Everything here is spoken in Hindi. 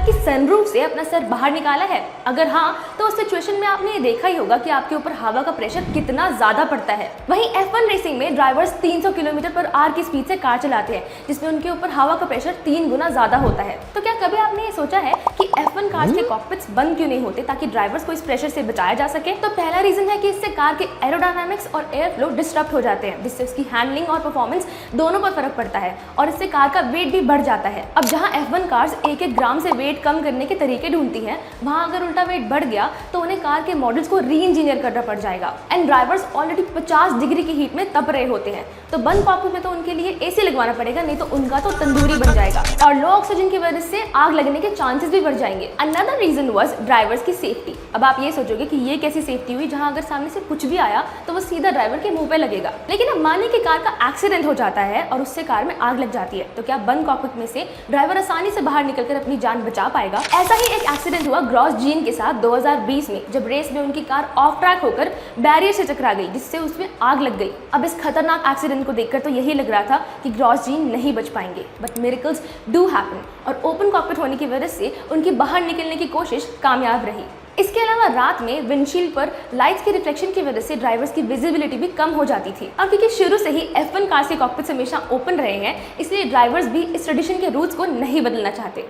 कार की सनरूफ से अपना सर बाहर निकाला है? अगर हाँ, तो उस सिचुएशन में आपने ये देखा ही होगा कि आपके ऊपर हवा का प्रेशर कितना ज्यादा पड़ता है। वहीं F1 रेसिंग में ड्राइवर्स 300 किलोमीटर/आवर की स्पीड से कार चलाते हैं, जिसमें उनके ऊपर हवा का प्रेशर 3 गुना ज्यादा होता है। तो क्या कभी आपने ये सोचा है कि F1 कार्स के कॉकपिट्स बंद क्यों नहीं होते ताकि ड्राइवर्स को इस प्रेशर से बचाया जा सके? तो पहला रीजन है कि इससे कार के एरोडायनामिक्स और एयर फ्लो डिस्टर्ब हो जाते हैं, जिससे उसकी हैंडलिंग और परफॉर्मेंस दोनों पर फर्क पड़ता है और इससे कार का वेट भी बढ़ जाता है। अब जहां F1 कार्स एक एक ग्राम से वेट कम करने के तरीके ढूंढती हैं, वहां अगर उल्टा वेट बढ़ गया तो उन्हें कार के मॉडल्स को री इंजीनियर करना पड़ जाएगा। एंड ड्राइवर्स ऑलरेडी 50 डिग्री की हीट में तप रहे होते हैं, तो बंद कॉकपिट में तो उनके लिए एसी लगवाना पड़ेगा, नहीं तो उनका तो तंदूरी बन जाएगा और लो ऑक्सीजन की वजह से आग लगने के चांसेस भी बढ़ जाएंगे। अनदर रीजन वाज ड्राइवर्स की सेफ्टी। अब आप ये सोचोगे कि ये कैसी सेफ्टी हुई जहां अगर सामने से कुछ भी आया तो वो सीधा ड्राइवर के मुंह पे लगेगा। लेकिन अब मानिए कि कार का एक्सीडेंट हो जाता है और उससे कार में आग लग जाती है, तो क्या बंद कॉकपिट में से ड्राइवर आसानी से बाहर निकलकर अपनी जान बचा पाएगा? ऐसा ही एक एक्सीडेंट हुआ ग्रॉसजीन के साथ 2020 में, जब रेस में उनकी कार ऑफ ट्रैक होकर बैरियर से टकरा गई, जिससे उसमें आग लग गई। अब इस खतरनाक एक्सीडेंट को देखकर तो यही लग रहा था कि ग्रॉसजीन नहीं बच पाएंगे, बट मिरेकल्स डू हैपन और ओपन कॉकपिट होने की वजह से उनकी बाहर निकलने की कोशिश कामयाब रही। इसके अलावा रात में विंडशील्ड पर लाइट्स के रिफ्लेक्शन की वजह से ड्राइवर्स की विजिबिलिटी भी कम हो जाती थी। और क्योंकि शुरू से ही F1 कार्स के कॉकपिट्स हमेशा ओपन रहे हैं, इसलिए ड्राइवर्स भी इस ट्रेडिशन के रूल्स को नहीं बदलना चाहते।